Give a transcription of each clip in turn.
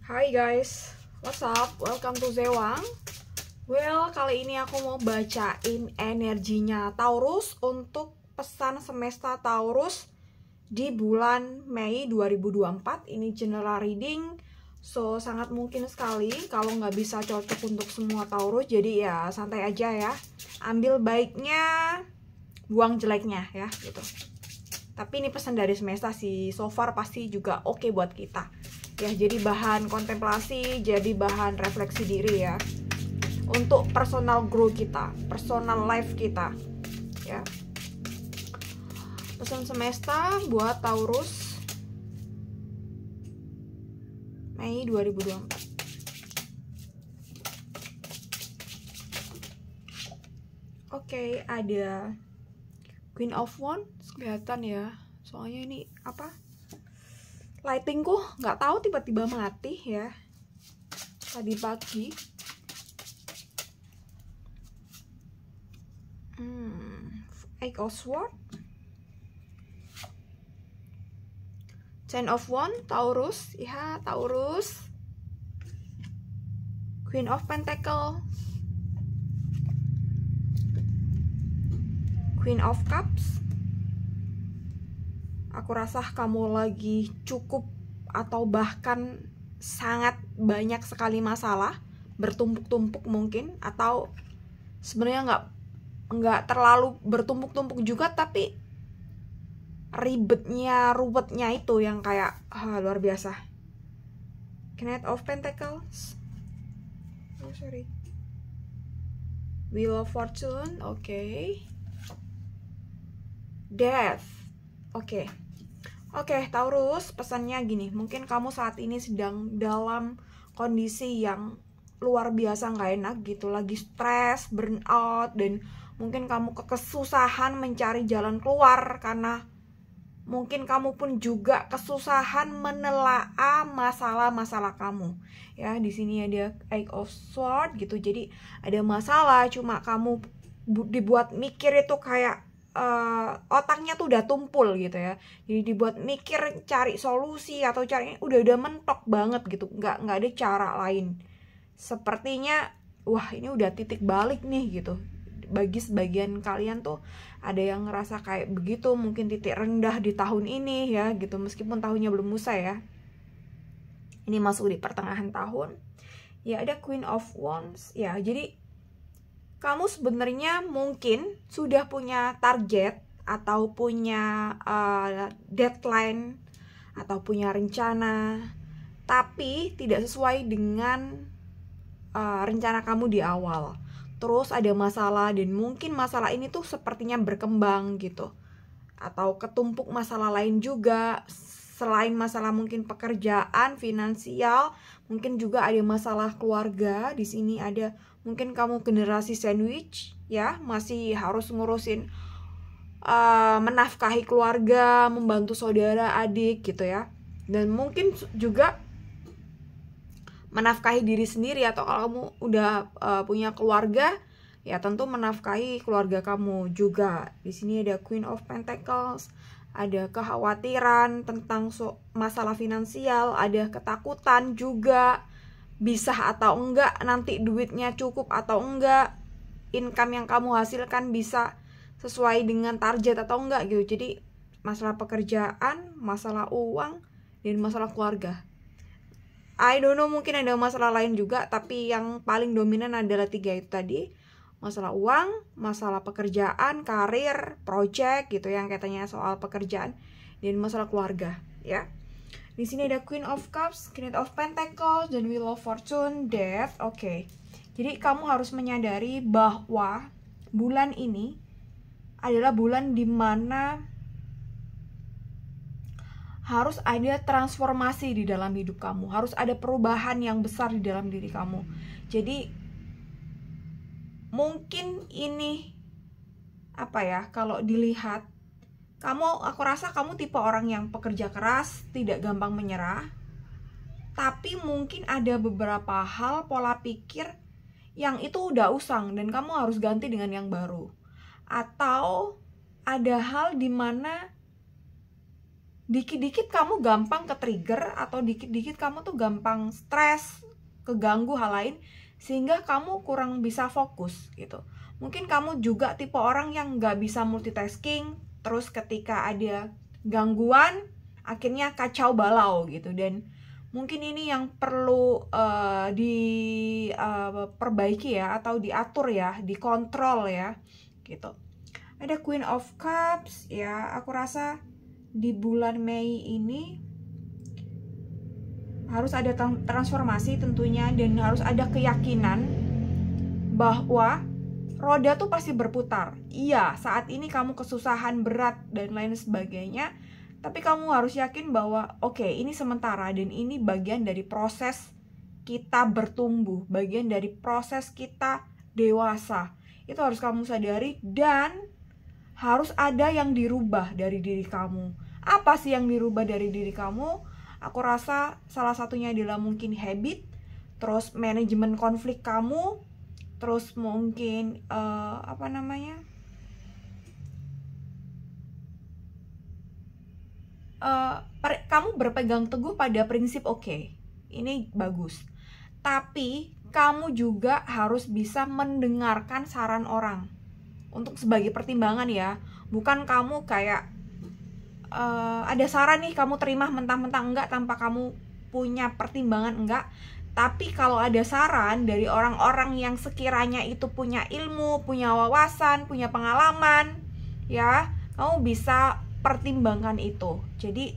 Hai guys, what's up? Welcome to Zewang. Well, kali ini aku mau bacain energinya Taurus untuk pesan semesta Taurus di bulan Mei 2024. Ini general reading, so sangat mungkin sekali kalau nggak bisa cocok untuk semua Taurus. Jadi ya santai aja ya, ambil baiknya, buang jeleknya ya gitu. Tapi ini pesan dari semesta sih, so far pasti juga oke buat kita ya, jadi bahan kontemplasi, jadi bahan refleksi diri ya, untuk personal growth kita, personal life kita ya. Pesan semesta buat Taurus Mei 2024. Oke, ada Queen of Wands, kelihatan ya, soalnya ini apa, lightingku nggak tahu tiba-tiba mati ya tadi pagi. Eight of Swords, Ten of Wands, Taurus ya, Taurus. Queen of Pentacles, Queen of Cups. Aku rasa kamu lagi cukup atau bahkan sangat banyak sekali masalah bertumpuk-tumpuk mungkin, atau sebenarnya nggak terlalu bertumpuk-tumpuk juga, tapi ruwetnya itu yang kayak luar biasa. Knight of Pentacles, Wheel of Fortune, Death, Oke, Taurus, pesannya gini, mungkin kamu saat ini sedang dalam kondisi yang luar biasa nggak enak gitu, lagi stres, burnout, dan mungkin kamu kesusahan mencari jalan keluar karena mungkin kamu pun juga kesusahan menelaah masalah-masalah kamu. Ya, di sini ada Eight of Swords gitu, jadi ada masalah, cuma kamu dibuat mikir itu kayak otaknya tuh udah tumpul gitu ya, jadi dibuat mikir cari solusi atau cari, udah mentok banget gitu, nggak ada cara lain. Sepertinya wah ini udah titik balik nih gitu. Bagi sebagian kalian tuh ada yang ngerasa kayak begitu, mungkin titik rendah di tahun ini ya gitu, meskipun tahunnya belum usai ya, ini masuk di pertengahan tahun ya. Ada Queen of Wands ya, jadi kamu sebenarnya mungkin sudah punya target atau punya deadline atau punya rencana, tapi tidak sesuai dengan rencana kamu di awal. Terus ada masalah, dan mungkin masalah ini tuh sepertinya berkembang gitu, atau ketumpuk masalah lain juga. Selain masalah mungkin pekerjaan, finansial, mungkin juga ada masalah keluarga. Di sini ada mungkin kamu generasi sandwich ya, masih harus ngurusin menafkahi keluarga, membantu saudara, adik gitu ya, dan mungkin juga menafkahi diri sendiri, atau kalau kamu udah punya keluarga ya tentu menafkahi keluarga kamu juga. Di sini ada Queen of Pentacles, ada kekhawatiran tentang masalah finansial, ada ketakutan juga, bisa atau enggak nanti duitnya cukup atau enggak, income yang kamu hasilkan bisa sesuai dengan target atau enggak gitu. Jadi masalah pekerjaan, masalah uang, dan masalah keluarga. I don't know, mungkin ada masalah lain juga, tapi yang paling dominan adalah tiga itu tadi. Masalah uang, masalah pekerjaan, karir, project gitu yang katanya soal pekerjaan, dan masalah keluarga ya. Di sini ada Queen of Cups, Knight of Pentacles, dan Wheel of Fortune, Death. Jadi kamu harus menyadari bahwa bulan ini adalah bulan dimana harus ada transformasi di dalam hidup kamu, harus ada perubahan yang besar di dalam diri kamu. Jadi mungkin ini apa ya, kalau dilihat aku rasa kamu tipe orang yang pekerja keras, tidak gampang menyerah. Tapi mungkin ada beberapa hal pola pikir yang itu udah usang dan kamu harus ganti dengan yang baru. Atau ada hal dimana dikit-dikit kamu gampang ke trigger, atau dikit-dikit kamu tuh gampang stres, keganggu hal lain, sehingga kamu kurang bisa fokus gitu. Mungkin kamu juga tipe orang yang nggak bisa multitasking, terus ketika ada gangguan akhirnya kacau balau gitu. Dan mungkin ini yang perlu diperbaiki ya, atau diatur ya, dikontrol ya gitu. Ada Queen of Cups ya, aku rasa di bulan Mei ini harus ada transformasi tentunya, dan harus ada keyakinan bahwa roda tuh pasti berputar. Iya, saat ini kamu kesusahan, berat, dan lain sebagainya, tapi kamu harus yakin bahwa oke, ini sementara, dan ini bagian dari proses kita bertumbuh, bagian dari proses kita dewasa. Itu harus kamu sadari, dan harus ada yang dirubah dari diri kamu. Apa sih yang dirubah dari diri kamu? Aku rasa salah satunya adalah mungkin habit, terus manajemen konflik kamu, terus mungkin kamu berpegang teguh pada prinsip. Oke, ini bagus. Tapi kamu juga harus bisa mendengarkan saran orang untuk sebagai pertimbangan ya. Bukan kamu kayak ada saran nih kamu terima mentah-mentah, enggak, tanpa kamu punya pertimbangan, enggak. Tapi kalau ada saran dari orang-orang yang sekiranya itu punya ilmu, punya wawasan, punya pengalaman ya, kamu bisa pertimbangkan itu. Jadi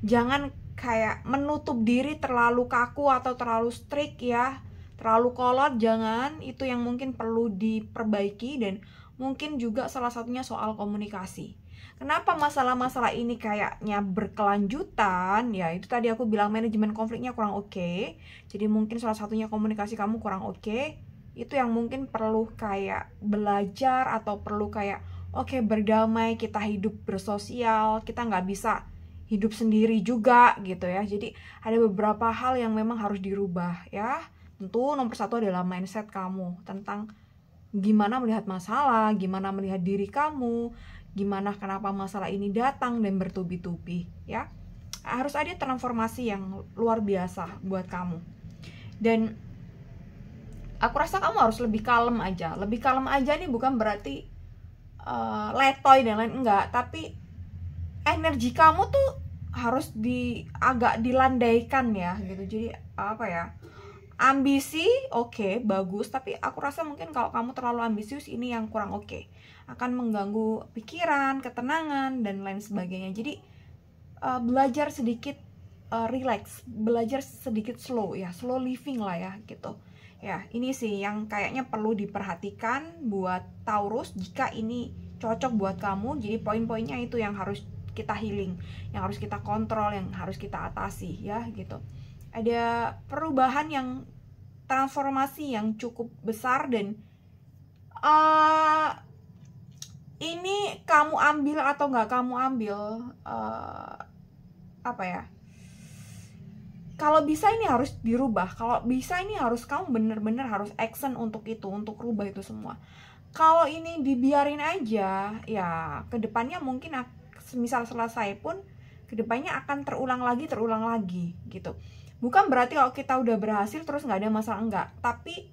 jangan kayak menutup diri, terlalu kaku atau terlalu strict ya, terlalu kolot, jangan. Itu yang mungkin perlu diperbaiki. Dan mungkin juga salah satunya soal komunikasi. Kenapa masalah-masalah ini kayaknya berkelanjutan? Ya itu tadi aku bilang manajemen konfliknya kurang oke. Jadi mungkin salah satunya komunikasi kamu kurang oke. Itu yang mungkin perlu kayak belajar, atau perlu kayak oke, berdamai, kita hidup bersosial, kita nggak bisa hidup sendiri juga gitu ya. Jadi ada beberapa hal yang memang harus dirubah ya. Tentu nomor satu adalah mindset kamu tentang gimana melihat masalah, gimana melihat diri kamu, gimana kenapa masalah ini datang dan bertubi-tubi ya. Harus ada transformasi yang luar biasa buat kamu. Dan aku rasa kamu harus lebih kalem aja. Lebih kalem aja nih bukan berarti letoy dan lain, enggak, tapi energi kamu tuh harus agak dilandaikan ya gitu. Jadi apa ya, ambisi oke, bagus, tapi aku rasa mungkin kalau kamu terlalu ambisius, ini yang kurang oke. Akan mengganggu pikiran, ketenangan, dan lain sebagainya. Jadi belajar sedikit relax, belajar sedikit slow ya, slow living lah ya gitu. Ya, ini sih yang kayaknya perlu diperhatikan buat Taurus jika ini cocok buat kamu. Jadi poin-poinnya itu yang harus kita healing, yang harus kita kontrol, yang harus kita atasi ya gitu. Ada perubahan yang transformasi yang cukup besar, dan ini kamu ambil atau nggak kamu ambil, apa ya, kalau bisa ini harus dirubah. Kalau bisa ini harus kamu bener-bener harus action untuk itu, untuk rubah itu semua. Kalau ini dibiarin aja ya, kedepannya mungkin misal selesai pun kedepannya akan terulang lagi gitu. Bukan berarti kalau kita udah berhasil terus nggak ada masalah, enggak. Tapi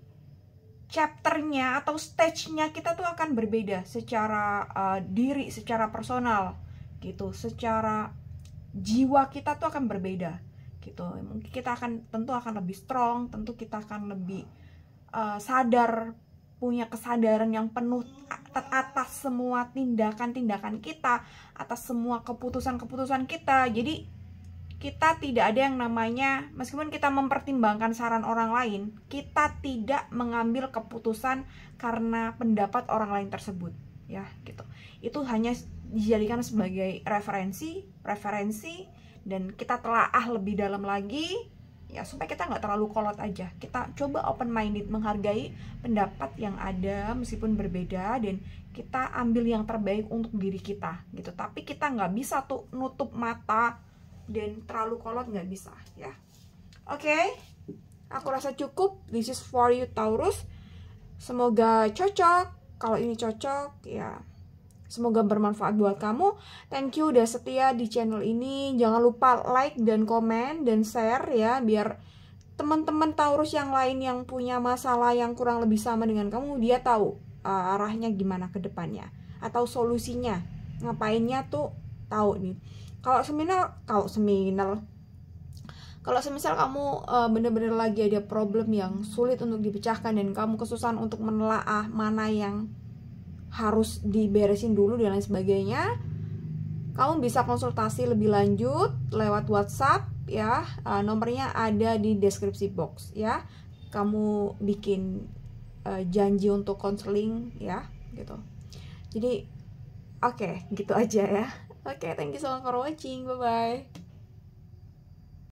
chapternya atau stage-nya kita tuh akan berbeda secara diri, secara personal gitu, secara jiwa kita tuh akan berbeda gitu. Mungkin kita tentu akan lebih strong, tentu kita akan lebih sadar, punya kesadaran yang penuh atas semua tindakan-tindakan kita, atas semua keputusan-keputusan kita. Jadi kita tidak ada yang namanya, meskipun kita mempertimbangkan saran orang lain, kita tidak mengambil keputusan karena pendapat orang lain tersebut ya gitu. Itu hanya dijadikan sebagai referensi, dan kita telaah lebih dalam lagi ya, supaya kita nggak terlalu kolot aja. Kita coba open minded, menghargai pendapat yang ada meskipun berbeda, dan kita ambil yang terbaik untuk diri kita gitu. Tapi kita nggak bisa tuh nutup mata dan terlalu kolot, nggak bisa ya. Oke, aku rasa cukup. This is for you Taurus. Semoga cocok. Kalau ini cocok ya Semoga bermanfaat buat kamu. Thank you udah setia di channel ini. Jangan lupa like dan komen dan share ya, biar teman-teman Taurus yang lain yang punya masalah yang kurang lebih sama dengan kamu, dia tahu arahnya gimana ke depannya atau solusinya. Ngapainnya tuh tahu nih. Kalau semisal kamu bener-bener lagi ada problem yang sulit untuk dipecahkan dan kamu kesusahan untuk menelaah mana yang harus diberesin dulu dan lain sebagainya, kamu bisa konsultasi lebih lanjut lewat WhatsApp ya. Nomornya ada di deskripsi box ya. Kamu bikin janji untuk konseling ya gitu. Jadi oke, gitu aja ya. Oke, thank you so much for watching. Bye bye.